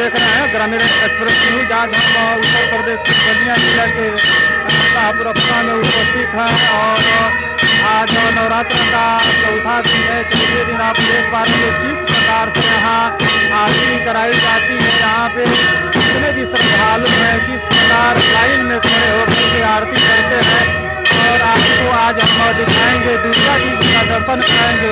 देख रहे हैं ग्रामीण एक्सप्रेस न्यूज। आज हम उत्तर प्रदेश के बलिया जिला के शाहपुरा में उपस्थित हैं और आज नवरात्र का चौथा दिन है। चौथे दिन आप देख पा रहे हैं किस प्रकार से यहाँ आरती कराई जाती है। यहाँ पे जितने भी श्रद्धालु हैं किस प्रकार लाइन में खड़े होकर के आरती करते हैं और आपको आज हम दिखाएंगे, दुर्गा जी का दर्शन कराएंगे।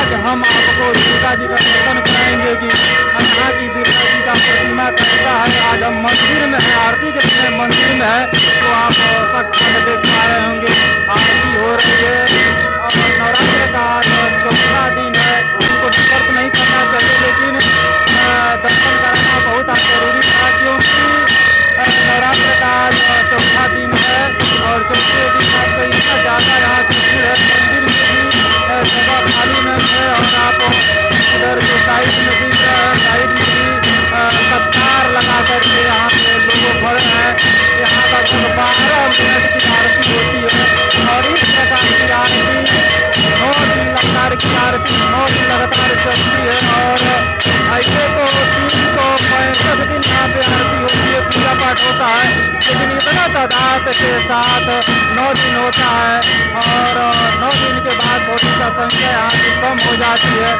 आज हम आपको दुर्गा जी का दर्शन कराएंगे कि यहाँ की दुर्गा जी का प्रतिमा कैसा है। आज हम मंदिर में है, आरती के समय मंदिर में है, तो आप शख्स में देख पा रहे होंगे आरती हो रही है। और नवरात्र का चौथा दिन है, उनको डिस्टर्ब नहीं करना चाहिए, लेकिन दर्शन करना बहुत जरूरी था क्योंकि नवरात्र का चौथा दिन है और चौथे दिन आपको इतना ज़्यादा यहाँ से भीड़ है। मंदिर में भी जगह खाली नहीं है और आप इधर जो साइड में भी साइड में भी कतार लगा करके यहाँ पे लोग खड़े हैं। यहाँ का 12 मिनट की आरती होती है और इस प्रकार की आरती 9 दिन लगातार की आरती 9 दिन लगातार चलती है और ऐसे तो 365 दिन यहाँ पे आरती होती है, पूजा पाठ होता है, लेकिन इतना तादाद के साथ 9 दिन होता है और 9 दिन के बाद थोड़ी सा संख्या यहाँ की कम हो जाती है।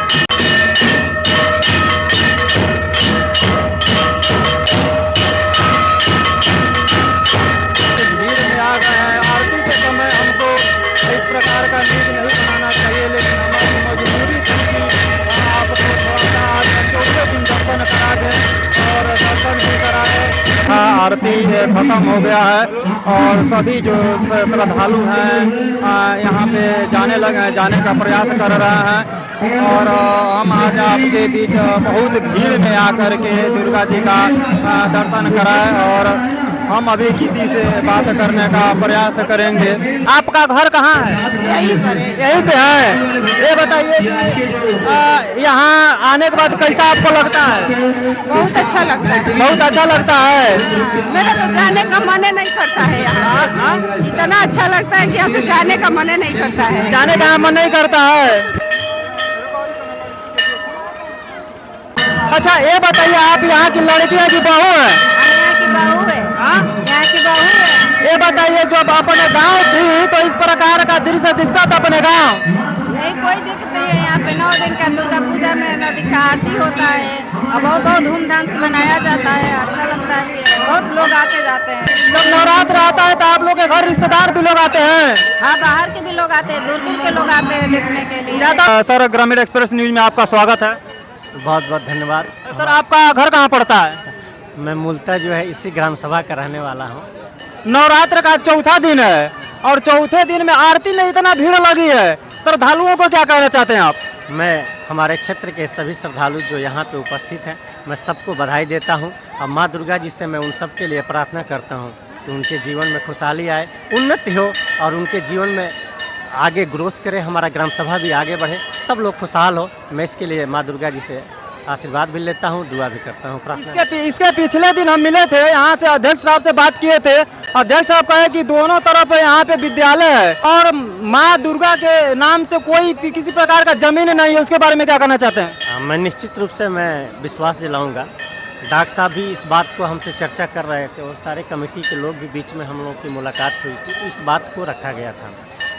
भीड़ में आ गए हैं। आरती के समय हमको इस प्रकार का न्यूज नहीं बनाना चाहिए, लेकिन हमारी मजबूरी थी कि आपको थोड़ा सा आज चौथे दिन दर्शन करा दें और दर्शन भी कराए। आरती खत्म हो गया है और सभी जो श्रद्धालु हैं यहाँ पे जाने का प्रयास कर रहे हैं और हम आज आपके बीच बहुत भीड़ में आकर के दुर्गा जी का दर्शन कराए और हम अभी किसी से बात करने का प्रयास करेंगे। आपका घर कहाँ है? यहीं पे है। ये बताइए यहाँ आने के बाद कैसा आपको लगता है? बहुत अच्छा लगता है। बहुत अच्छा लगता है। मेरा तो जाने का मन नहीं करता है यहाँ। इतना अच्छा लगता है कि यहाँ से जाने का मन नहीं करता है। जाने का मन नहीं करता है। अच्छा ये बताइए आप यहाँ की लड़कियाँ की बहू है? यहाँ की बहू है। यहाँ की बहू है। ये बताइए जब अपने गांव थी तो इस प्रकार का दृश्य दिखता था अपने गांव? नहीं, कोई दिक्कत नहीं है। यहाँ पे 9 दिन का दुर्गा पूजा में नदी का आरती होता है और बहुत धूमधाम से मनाया जाता है। अच्छा लगता है, बहुत लोग आते जाते हैं। जब नवरात्र आता है तो आप लोग के घर रिश्तेदार भी लोग आते हैं? हाँ, बाहर के भी लोग आते हैं, दूर दूर के लोग आते हैं देखने के लिए। ज्यादा सर ग्रामीण एक्सप्रेस न्यूज में आपका स्वागत है। बहुत बहुत धन्यवाद। सर आपका घर कहाँ पड़ता है? मैं मूलतः जो है इसी ग्राम सभा का रहने वाला हूँ। नवरात्र का चौथा दिन है और चौथे दिन में आरती में इतना भीड़ लगी है, श्रद्धालुओं को क्या कहना चाहते हैं आप? मैं हमारे क्षेत्र के सभी श्रद्धालु जो यहाँ पे उपस्थित हैं, मैं सबको बधाई देता हूँ और माँ दुर्गा जी से मैं उन सब के लिए प्रार्थना करता हूँ कि उनके जीवन में खुशहाली आए, उन्नति हो और उनके जीवन में आगे ग्रोथ करे, हमारा ग्राम सभा भी आगे बढ़े, सब लोग खुशहाल हो। मैं इसके लिए माँ दुर्गा जी से आशीर्वाद भी लेता हूँ, दुआ भी करता हूँ, प्रार्थना। इसके पिछले दिन हम मिले थे, यहाँ से अध्यक्ष साहब से बात किए थे। अध्यक्ष साहब कहे कि दोनों तरफ यहाँ पे विद्यालय है और माँ दुर्गा के नाम से कोई किसी प्रकार का जमीन नहीं है, उसके बारे में क्या कहना चाहते हैं? मैं निश्चित रूप से मैं विश्वास दिलाऊंगा। डॉक्टर साहब भी इस बात को हमसे चर्चा कर रहे थे और सारे कमेटी के लोग भी बीच में हम लोग की मुलाकात हुई थी, इस बात को रखा गया था।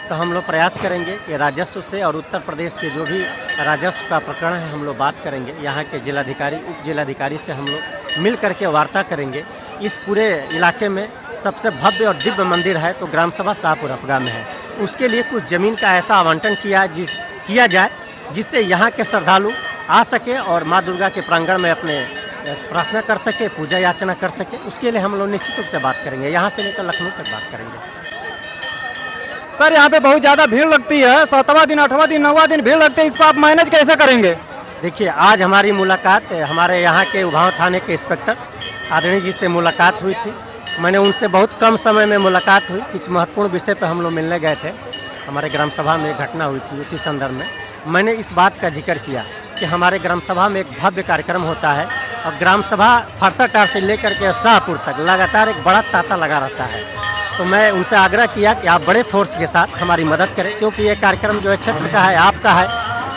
तो हम लोग प्रयास करेंगे कि राजस्व से और उत्तर प्रदेश के जो भी राजस्व का प्रकरण है हम लोग बात करेंगे। यहाँ के जिलाधिकारी उप जिलाधिकारी से हम लोग मिल करके वार्ता करेंगे। इस पूरे इलाके में सबसे भव्य और दिव्य मंदिर है तो ग्राम सभा शाहपुरा में है, उसके लिए कुछ ज़मीन का ऐसा आवंटन किया जाए जिससे यहाँ के श्रद्धालु आ सके और माँ दुर्गा के प्रांगण में अपने प्रार्थना कर सके, पूजा याचना कर सके। उसके लिए हम लोग निश्चित रूप से बात करेंगे, यहाँ से लेकर लखनऊ तक बात करेंगे। सर यहाँ पे बहुत ज़्यादा भीड़ लगती है, 7वां दिन 8वां दिन 9वां दिन भीड़ लगती है, इसको आप मैनेज कैसे करेंगे? देखिए आज हमारी मुलाकात हमारे यहाँ के उभाव थाने के इंस्पेक्टर आदरणीय जी से मुलाकात हुई थी। मैंने उनसे बहुत कम समय में मुलाकात हुई, कुछ महत्वपूर्ण विषय पर हम लोग मिलने गए थे। हमारे ग्राम सभा में एक घटना हुई थी, उसी संदर्भ में मैंने इस बात का जिक्र किया कि हमारे ग्राम सभा में एक भव्य कार्यक्रम होता है और ग्राम सभा फरसाटार से लेकर के शाहपुर तक लगातार एक बड़ा तांता लगा रहता है। तो मैं उनसे आग्रह किया कि आप बड़े फोर्स के साथ हमारी मदद करें, क्योंकि ये कार्यक्रम जो है क्षेत्र का है, आपका है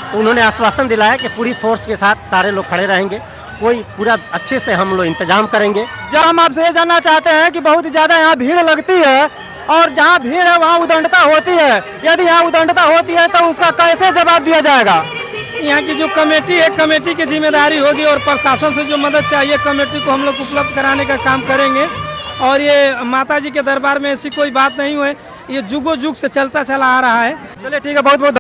तो उन्होंने आश्वासन दिलाया कि पूरी फोर्स के साथ सारे लोग खड़े रहेंगे, कोई पूरा अच्छे से हम लोग इंतजाम करेंगे। जब हम आपसे ये जानना चाहते हैं कि बहुत ज़्यादा यहाँ भीड़ लगती है और जहाँ भीड़ है वहाँ उदंडता होती है, यदि यहाँ उदंडता होती है तो उसका कैसे जवाब दिया जाएगा? यहाँ की जो कमेटी है, कमेटी की जिम्मेदारी होगी और प्रशासन से जो मदद चाहिए कमेटी को हम लोग उपलब्ध कराने का काम करेंगे। और ये माता जी के दरबार में ऐसी कोई बात नहीं हुई, ये जुगों जुग से चलता चला आ रहा है। चलिए ठीक है, बहुत बहुत